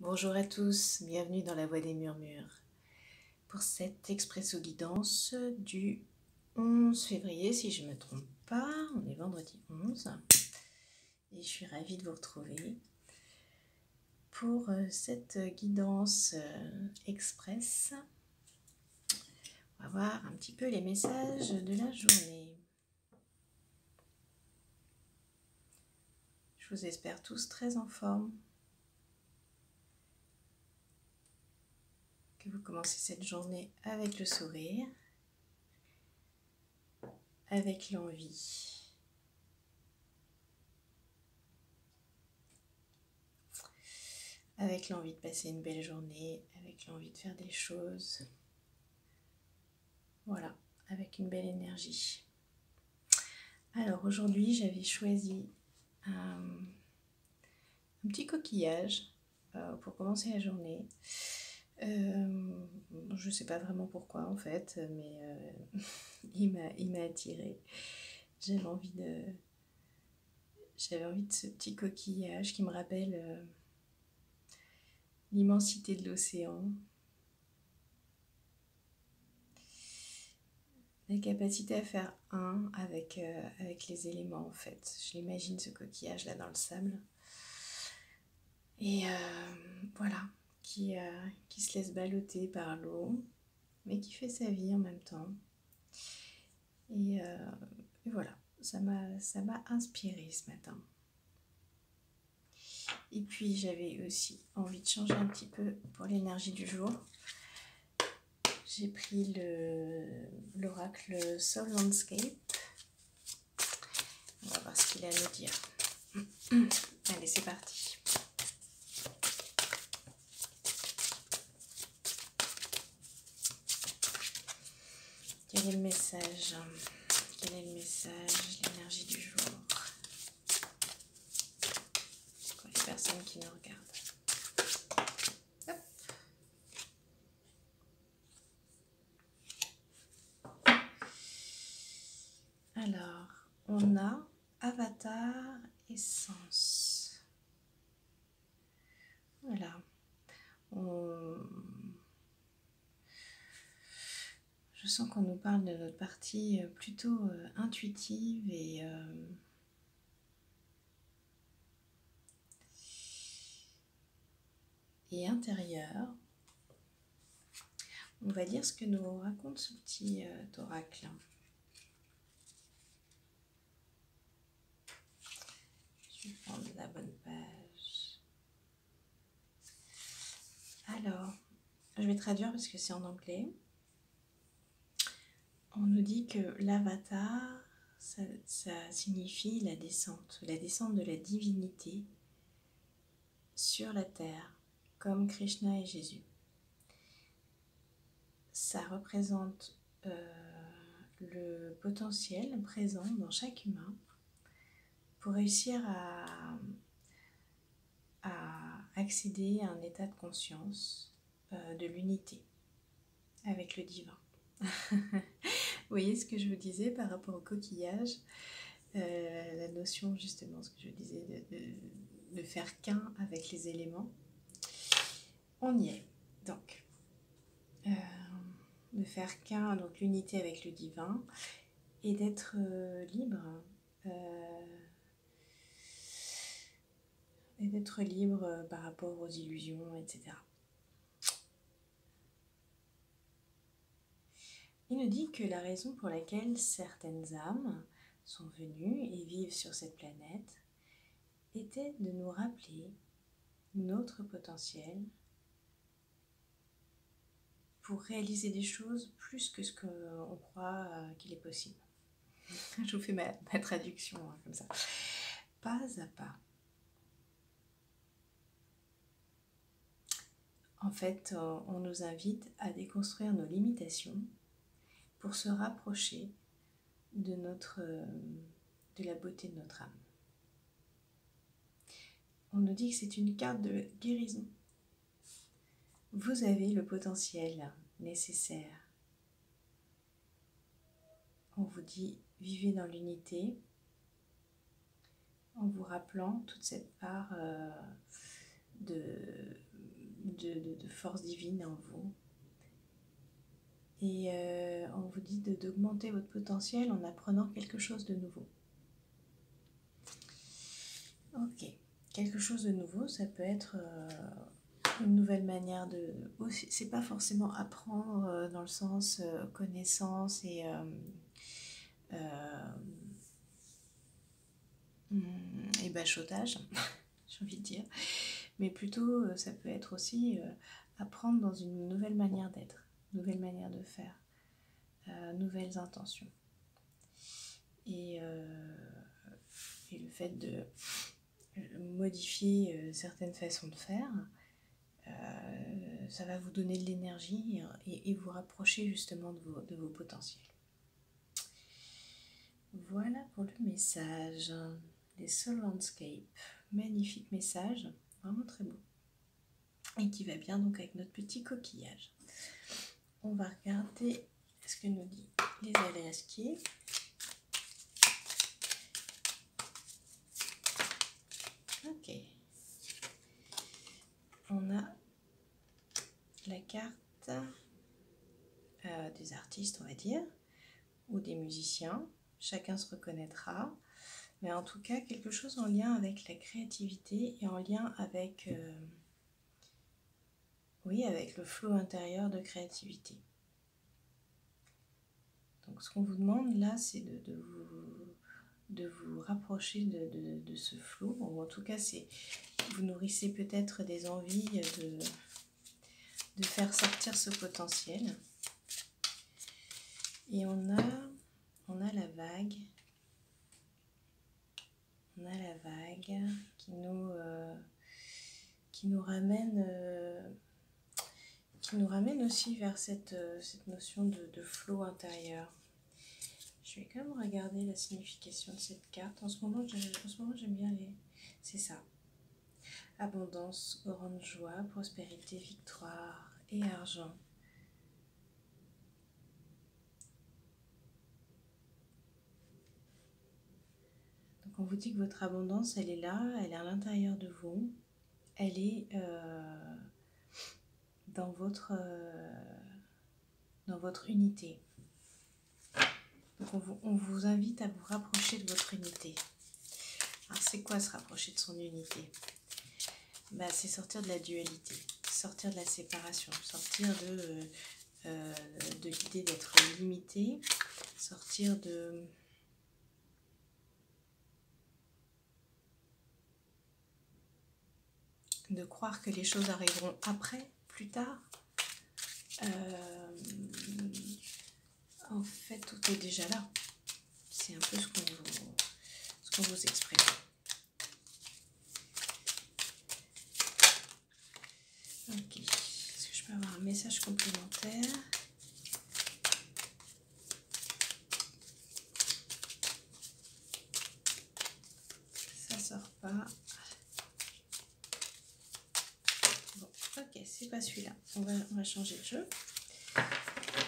Bonjour à tous, bienvenue dans la Voix des Murmures pour cette expresso guidance du 11 février, si je ne me trompe pas, on est vendredi 11 et je suis ravie de vous retrouver pour cette guidance express. On va voir un petit peu les messages de la journée. Je vous espère tous très en forme. Que vous commencez cette journée avec le sourire, avec l'envie. Avec l'envie de passer une belle journée, avec l'envie de faire des choses. Voilà, avec une belle énergie. Alors aujourd'hui, j'avais choisi un petit coquillage pour commencer la journée. Je ne sais pas vraiment pourquoi en fait, mais il m'a attirée. J'avais envie de ce petit coquillage qui me rappelle l'immensité de l'océan. La capacité à faire un avec les éléments en fait. Je l'imagine ce coquillage là dans le sable. Et voilà, qui se laisse balloter par l'eau, mais qui fait sa vie en même temps. Et voilà, ça m'a inspirée ce matin. Et puis j'avais aussi envie de changer un petit peu pour l'énergie du jour. J'ai pris l'oracle Soul Landscape. On va voir ce qu'il a à nous dire. Allez, c'est parti. Quel est le message? Quel est le message? L'énergie du jour. Pour les personnes qui nous regardent. Hop. Alors, on a Avatar Essence. Voilà. Je sens qu'on nous parle de notre partie plutôt intuitive et intérieure. On va lire ce que nous raconte ce petit oracle. Je vais prendre la bonne page. Alors, je vais traduire parce que c'est en anglais. On nous dit que l'avatar, ça signifie la descente de la divinité sur la terre, comme Krishna et Jésus. Ça représente le potentiel présent dans chaque humain pour réussir à accéder à un état de conscience de l'unité avec le divin. Vous voyez ce que je vous disais par rapport au coquillage, la notion justement, ce que je disais de faire qu'un avec les éléments. On y est, donc. De faire qu'un, donc l'unité avec le divin, et d'être libre. Et d'être libre par rapport aux illusions, etc. Il nous dit que la raison pour laquelle certaines âmes sont venues et vivent sur cette planète était de nous rappeler notre potentiel pour réaliser des choses plus que ce qu'on croit qu'il est possible. Je vous fais ma traduction comme ça. Pas à pas. En fait, on nous invite à déconstruire nos limitations pour se rapprocher de la beauté de notre âme. On nous dit que c'est une carte de guérison. Vous avez le potentiel nécessaire. On vous dit, vivez dans l'unité, en vous rappelant toute cette part de force divine en vous. Et on vous dit d'augmenter votre potentiel en apprenant quelque chose de nouveau. Ok, quelque chose de nouveau, ça peut être une nouvelle manière de... C'est pas forcément apprendre dans le sens connaissance et bachotage, j'ai envie de dire. Mais plutôt, ça peut être aussi apprendre dans une nouvelle manière d'être, nouvelle manière de faire, nouvelles intentions. Et le fait de modifier certaines façons de faire, ça va vous donner de l'énergie et vous rapprocher justement de vos potentiels. Voilà pour le message des Soul Landscape. Magnifique message, vraiment très beau. Et qui va bien donc avec notre petit coquillage. On va regarder ce que nous dit les aléasquiers. Ok. On a la carte des artistes, on va dire, ou des musiciens. Chacun se reconnaîtra. Mais en tout cas, quelque chose en lien avec la créativité et en lien avec, avec le flot intérieur de créativité. Donc ce qu'on vous demande là, c'est de vous rapprocher de ce flot. Ou en tout cas, vous nourrissez peut-être des envies de faire sortir ce potentiel. Et on a la vague. On a la vague qui nous ramène aussi vers cette notion de flot intérieur. Je vais quand même regarder la signification de cette carte. En ce moment j'aime bien c'est ça. Abondance, grande joie, prospérité, victoire et argent. Donc on vous dit que votre abondance, elle est là, elle est à l'intérieur de vous. Elle est dans votre unité. Donc on vous invite à vous rapprocher de votre unité. Alors c'est quoi se rapprocher de son unité? C'est sortir de la dualité, sortir de la séparation, sortir de l'idée d'être limité, sortir de croire que les choses arriveront après, plus tard. En fait, tout est déjà là. C'est un peu ce qu'on vous exprime. Ok. Est-ce que je peux avoir un message complémentaire? Ça sort pas. Bon, ok, c'est pas celui-là. On va changer de jeu.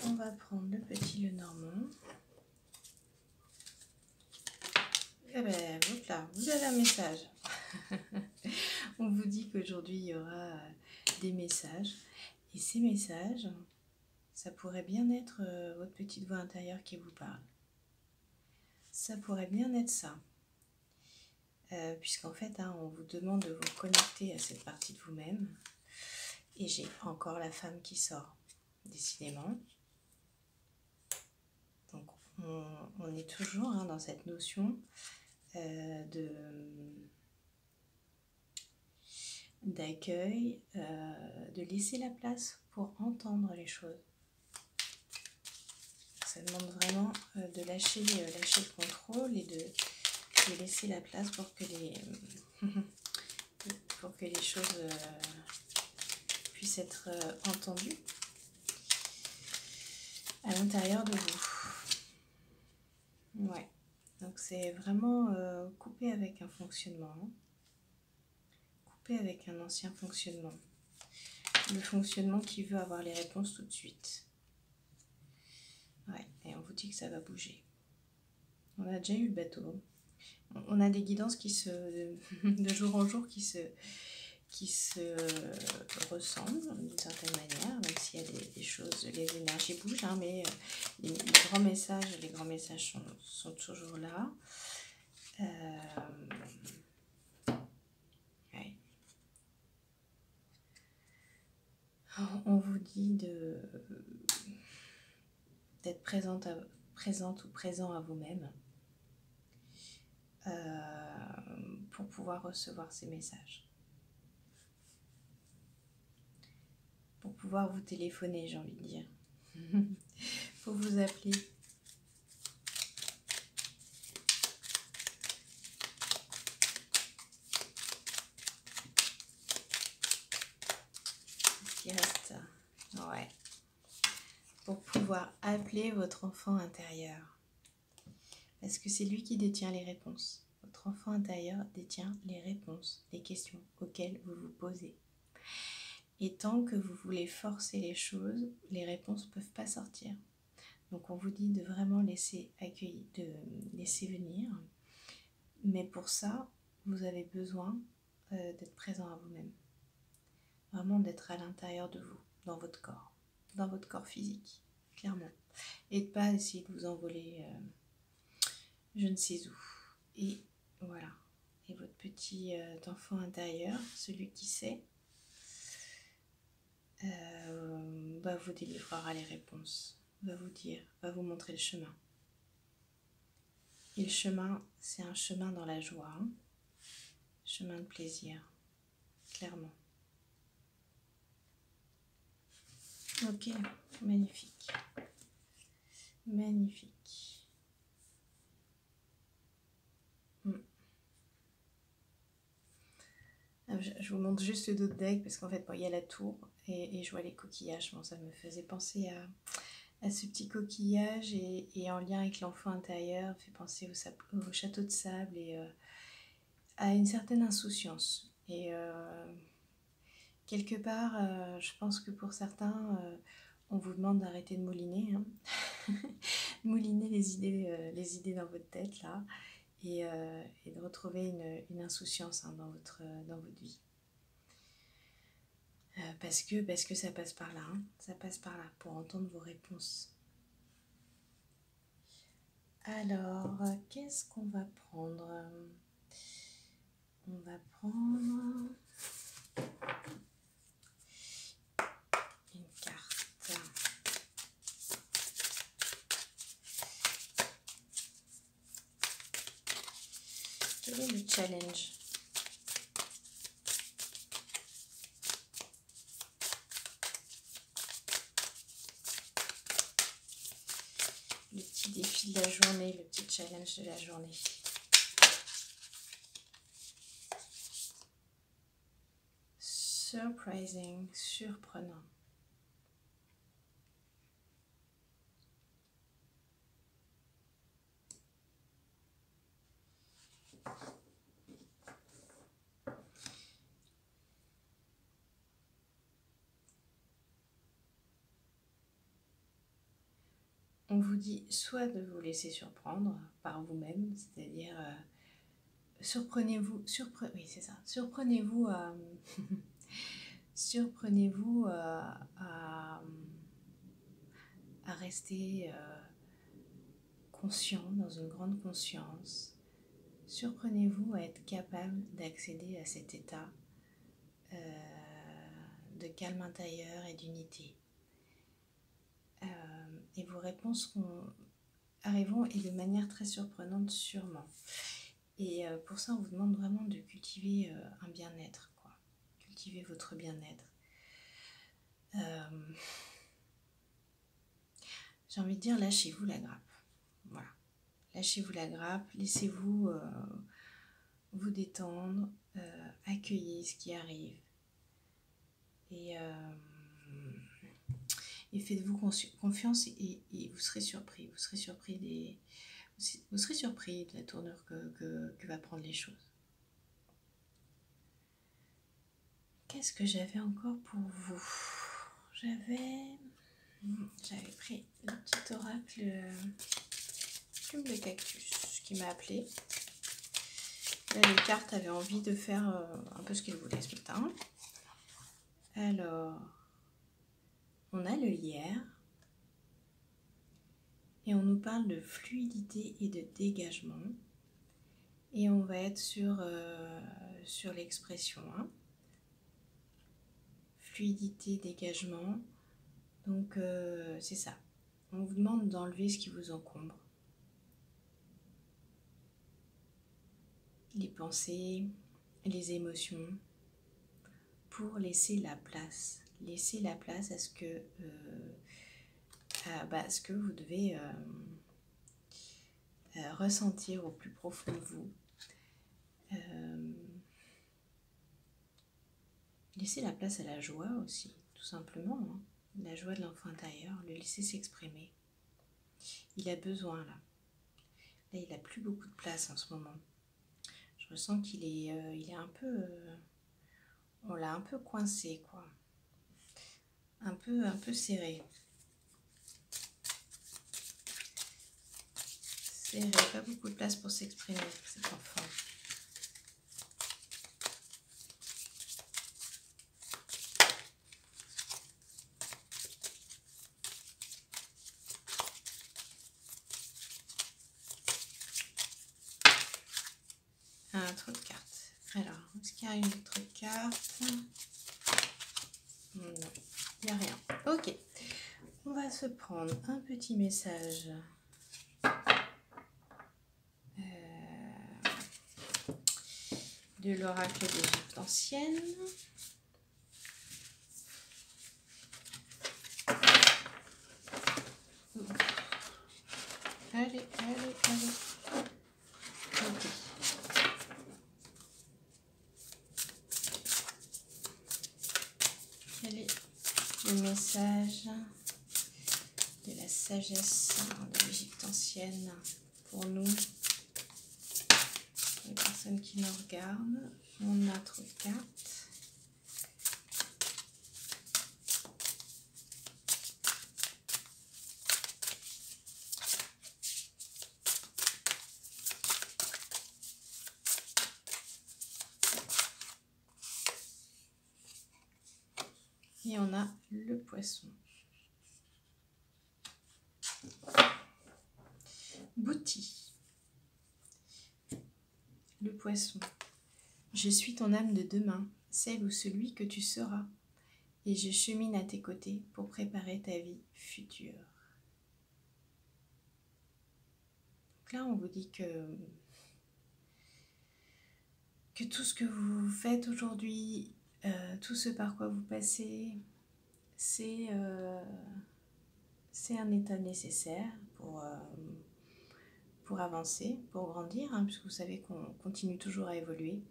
On va prendre le petit Lenormand. Eh ben, voilà, vous avez un message. On vous dit qu'aujourd'hui, il y aura des messages. Et ces messages, ça pourrait bien être votre petite voix intérieure qui vous parle. Ça pourrait bien être ça. Puisqu'en fait, on vous demande de vous connecter à cette partie de vous-même. Et j'ai encore la femme qui sort, décidément. Donc, on est toujours dans cette notion d'accueil, de laisser la place pour entendre les choses. Ça demande vraiment de lâcher le contrôle et de laisser la place pour que les choses puissent être entendues à l'intérieur de vous. Ouais, donc c'est vraiment couper avec un fonctionnement, couper avec un ancien fonctionnement, le fonctionnement qui veut avoir les réponses tout de suite. Ouais, et on vous dit que ça va bouger. On a déjà eu le bateau. On a des guidances de jour en jour qui qui se ressemblent d'une certaine manière, même s'il y a des choses, les énergies bougent, hein, mais les grands messages sont toujours là. Ouais. On vous dit d'être présente ou présent à vous-même pour pouvoir recevoir ces messages. Pour pouvoir vous téléphoner, j'ai envie de dire. Pour vous appeler. Qui reste. Ouais. Pour pouvoir appeler votre enfant intérieur. Parce que c'est lui qui détient les réponses. Votre enfant intérieur détient les réponses, les questions auxquelles vous vous posez. Et tant que vous voulez forcer les choses, les réponses ne peuvent pas sortir. Donc on vous dit de vraiment laisser accueillir, de laisser venir. Mais pour ça, vous avez besoin d'être présent à vous-même. Vraiment d'être à l'intérieur de vous, dans votre corps physique, clairement. Et de ne pas essayer de vous envoler je ne sais où. Et voilà. Et votre petit enfant intérieur, celui qui sait, vous délivrera les réponses, va vous dire, va vous montrer le chemin. Et le chemin, c'est un chemin dans la joie, hein, chemin de plaisir, clairement. Ok, magnifique. Magnifique. Je vous montre juste le dos de deck parce qu'en fait, il y a la tour et je vois les coquillages. Bon, ça me faisait penser à ce petit coquillage et en lien avec l'enfant intérieur, fait penser au château de sable et à une certaine insouciance. Et quelque part, je pense que pour certains, on vous demande d'arrêter de mouliner, hein. Mouliner les idées dans votre tête là, et de retrouver une insouciance, hein, dans votre vie. Parce que ça passe par là, hein. Ça passe par là pour entendre vos réponses. Alors, qu'est-ce qu'on va prendre? On va prendre une carte. Quel est le challenge? Le petit défi de la journée, le petit challenge de la journée. Surprising, surprenant. On vous dit soit de vous laisser surprendre par vous-même, c'est-à-dire surprenez-vous surprenez-vous à rester conscient, dans une grande conscience. Surprenez-vous à être capable d'accéder à cet état de calme intérieur et d'unité. Et vos réponses arriveront et de manière très surprenante sûrement. Et pour ça, on vous demande vraiment de cultiver un bien-être, quoi. Cultiver votre bien-être. J'ai envie de dire, lâchez-vous la grappe. Voilà. Lâchez-vous la grappe, laissez-vous vous détendre, accueillez ce qui arrive. Et faites-vous confiance et vous serez surpris. Vous serez surpris de la tournure que va prendre les choses. Qu'est-ce que j'avais encore pour vous? J'avais pris le petit oracle plume de cactus qui m'a appelé. Là, les cartes avaient envie de faire un peu ce qu'elles voulaient ce matin. Alors, on a le lierre. Et on nous parle de fluidité et de dégagement. Et on va être sur l'expression. Hein. Fluidité, dégagement. Donc, c'est ça. On vous demande d'enlever ce qui vous encombre. Les pensées, les émotions, pour laisser la place. Laisser la place à ce que, ce que vous devez ressentir au plus profond de vous. Laisser la place à la joie aussi, tout simplement. Hein. La joie de l'enfant intérieur, le laisser s'exprimer. Il a besoin là. Là, il n'a plus beaucoup de place en ce moment. Je ressens qu'il est, il est un peu... on l'a un peu coincé, quoi. Un peu serré. Serré, pas beaucoup de place pour s'exprimer, cet enfant. Un autre carte. Alors, est-ce qu'il y a une autre carte? Non, il n'y a rien. Ok. On va se prendre un petit message de l'oracle d'Égypte ancienne. Allez. Ok. Quel est le message de la sagesse de l'Égypte ancienne pour nous, les personnes qui nous regardent? On a trop de cartes. Et on a le poisson. Bouti. Le poisson. Je suis ton âme de demain, celle ou celui que tu seras, et je chemine à tes côtés pour préparer ta vie future. Donc là, on vous dit que tout ce que vous faites aujourd'hui, tout ce par quoi vous passez, c'est un état nécessaire pour avancer, pour grandir, hein, puisque vous savez qu'on continue toujours à évoluer.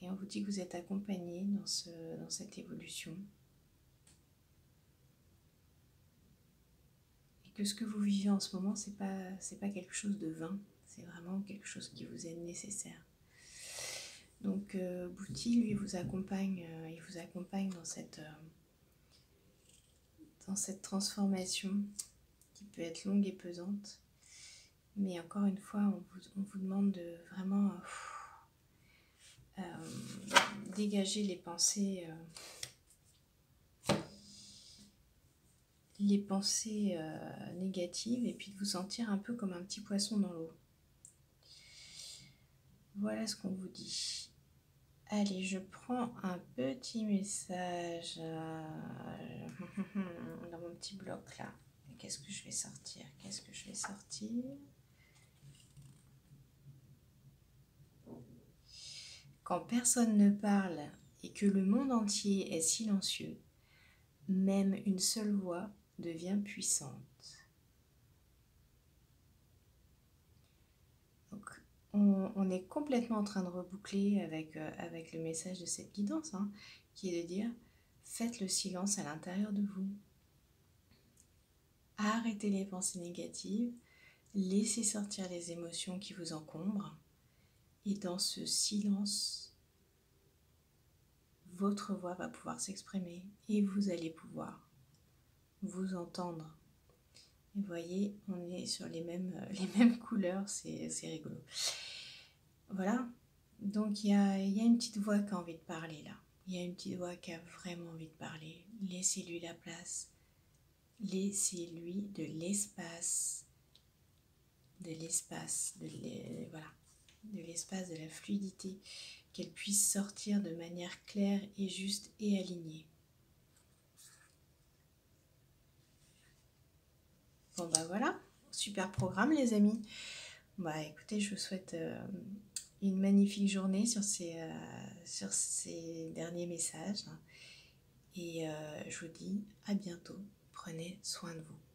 Et on vous dit que vous êtes accompagné dans cette évolution. Et que ce que vous vivez en ce moment, c'est pas quelque chose de vain, c'est vraiment quelque chose qui vous est nécessaire. Donc Bouti, lui, vous accompagne, il vous accompagne dans cette transformation qui peut être longue et pesante. Mais encore une fois, on vous demande de vraiment dégager les pensées négatives et puis de vous sentir un peu comme un petit poisson dans l'eau. Voilà ce qu'on vous dit. Allez, je prends un petit message dans mon petit bloc là. Qu'est-ce que je vais sortir? Quand personne ne parle et que le monde entier est silencieux, même une seule voix devient puissante. Donc, on est complètement en train de reboucler avec le message de cette guidance, hein, qui est de dire, faites le silence à l'intérieur de vous. Arrêtez les pensées négatives, laissez sortir les émotions qui vous encombrent, et dans ce silence, votre voix va pouvoir s'exprimer et vous allez pouvoir vous entendre Et vous voyez, on est sur les mêmes couleurs, c'est rigolo. Voilà, donc il y a une petite voix qui a envie de parler là. Il y a une petite voix qui a vraiment envie de parler. Laissez-lui la place. Laissez-lui de l'espace. Voilà, de l'espace, de la fluidité, qu'elle puisse sortir de manière claire et juste et alignée. Bon bah voilà, super programme les amis. Bah écoutez, je vous souhaite une magnifique journée sur ces derniers messages. Et je vous dis à bientôt. Prenez soin de vous.